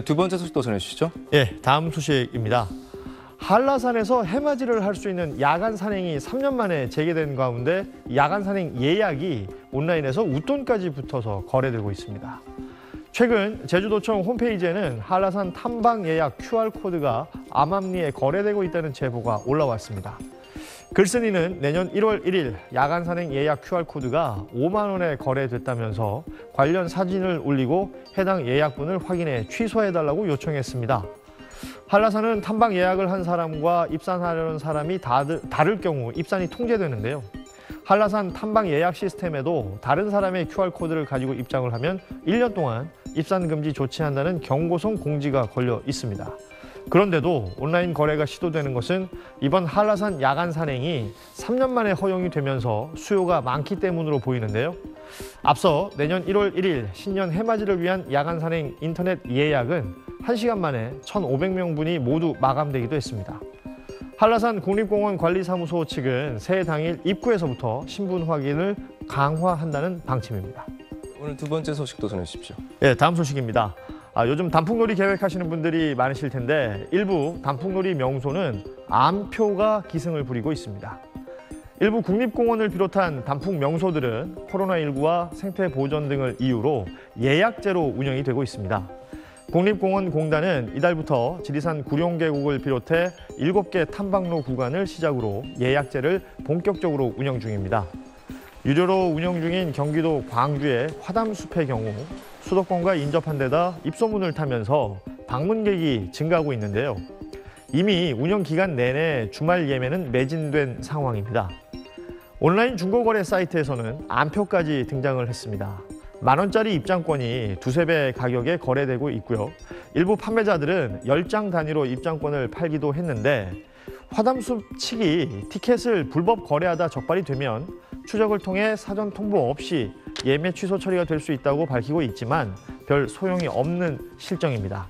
두 번째 소식도 전해주시죠. 예, 다음 소식입니다. 한라산에서 해맞이를 할 수 있는 야간 산행이 3년 만에 재개된 가운데 야간 산행 예약이 온라인에서 웃돈까지 붙어서 거래되고 있습니다. 최근 제주도청 홈페이지에는 한라산 탐방 예약 QR코드가 암암리에 거래되고 있다는 제보가 올라왔습니다. 글쓴이는 내년 1월 1일 야간 산행 예약 QR코드가 5만 원에 거래됐다면서 관련 사진을 올리고 해당 예약분을 확인해 취소해달라고 요청했습니다. 한라산은 탐방 예약을 한 사람과 입산하려는 사람이 다를 경우 입산이 통제되는데요. 한라산 탐방 예약 시스템에도 다른 사람의 QR코드를 가지고 입장을 하면 1년 동안 입산 금지 조치한다는 경고성 공지가 걸려 있습니다. 그런데도 온라인 거래가 시도되는 것은 이번 한라산 야간 산행이 3년 만에 허용이 되면서 수요가 많기 때문으로 보이는데요. 앞서 내년 1월 1일 신년 해맞이를 위한 야간 산행 인터넷 예약은 1시간 만에 1,500명분이 모두 마감되기도 했습니다. 한라산 국립공원 관리사무소 측은 새해 당일 입구에서부터 신분 확인을 강화한다는 방침입니다. 오늘 두 번째 소식도 전해주십시오. 네, 다음 소식입니다. 요즘 단풍놀이 계획하시는 분들이 많으실 텐데 일부 단풍놀이 명소는 암표가 기승을 부리고 있습니다. 일부 국립공원을 비롯한 단풍 명소들은 코로나19와 생태 보전 등을 이유로 예약제로 운영이 되고 있습니다. 국립공원공단은 이달부터 지리산 구룡계곡을 비롯해 7개 탐방로 구간을 시작으로 예약제를 본격적으로 운영 중입니다. 유료로 운영 중인 경기도 광주의 화담숲의 경우 수도권과 인접한 데다 입소문을 타면서 방문객이 증가하고 있는데요. 이미 운영 기간 내내 주말 예매는 매진된 상황입니다. 온라인 중고거래 사이트에서는 암표까지 등장을 했습니다. 만원짜리 입장권이 두세 배 가격에 거래되고 있고요. 일부 판매자들은 10장 단위로 입장권을 팔기도 했는데 화담숲 측이 티켓을 불법 거래하다 적발이 되면 추적을 통해 사전 통보 없이 예매 취소 처리가 될 수 있다고 밝히고 있지만 별 소용이 없는 실정입니다.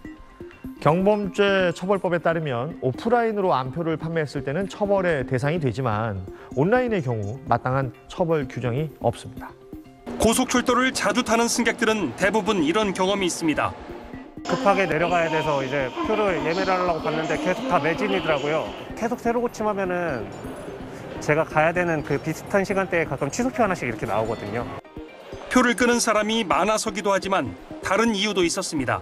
경범죄 처벌법에 따르면 오프라인으로 암표를 판매했을 때는 처벌의 대상이 되지만 온라인의 경우 마땅한 처벌 규정이 없습니다. 고속철도를 자주 타는 승객들은 대부분 이런 경험이 있습니다. 급하게 내려가야 돼서 이제 표를 예매를 하려고 봤는데 계속 다 매진이더라고요. 계속 새로 고침하면은 제가 가야 되는 그 비슷한 시간대에 가끔 취소표 하나씩 이렇게 나오거든요. 표를 끄는 사람이 많아서기도 하지만 다른 이유도 있었습니다.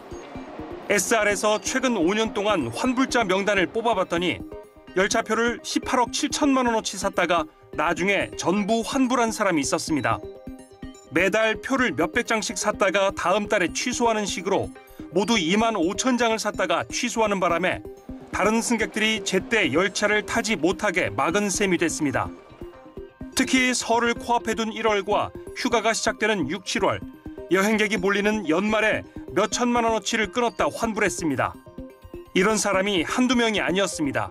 SR에서 최근 5년 동안 환불자 명단을 뽑아봤더니 열차표를 18억 7천만 원어치 샀다가 나중에 전부 환불한 사람이 있었습니다. 매달 표를 몇백 장씩 샀다가 다음 달에 취소하는 식으로 모두 2만 5천 장을 샀다가 취소하는 바람에 다른 승객들이 제때 열차를 타지 못하게 막은 셈이 됐습니다. 특히 설을 코앞에 둔 1월과 휴가가 시작되는 6, 7월, 여행객이 몰리는 연말에 몇 천만 원어치를 끊었다 환불했습니다. 이런 사람이 한두 명이 아니었습니다.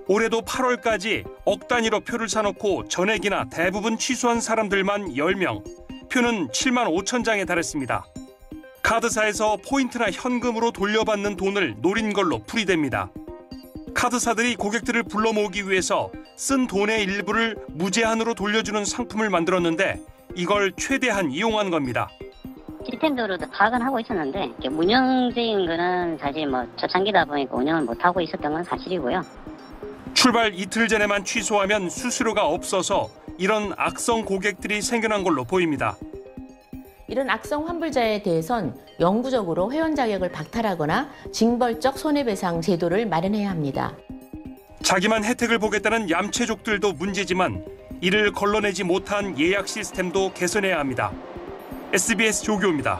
올해도 8월까지 억 단위로 표를 사놓고 전액이나 대부분 취소한 사람들만 10명, 표는 7만 5천 장에 달했습니다. 카드사에서 포인트나 현금으로 돌려받는 돈을 노린 걸로 풀이됩니다. 카드사들이 고객들을 불러 모으기 위해서 쓴 돈의 일부를 무제한으로 돌려주는 상품을 만들었는데 이걸 최대한 이용한 겁니다. 시스템적으로도 파악은 하고 있었는데 운영적인 거는 사실 초창기다 보니까 운영을 못하고 있었던 건 사실이고요. 출발 이틀 전에만 취소하면 수수료가 없어서 이런 악성 고객들이 생겨난 걸로 보입니다. 이런 악성 환불자에 대해선 영구적으로 회원 자격을 박탈하거나 징벌적 손해배상 제도를 마련해야 합니다. 자기만 혜택을 보겠다는 얌체족들도 문제지만 이를 걸러내지 못한 예약 시스템도 개선해야 합니다. SBS 조교입니다.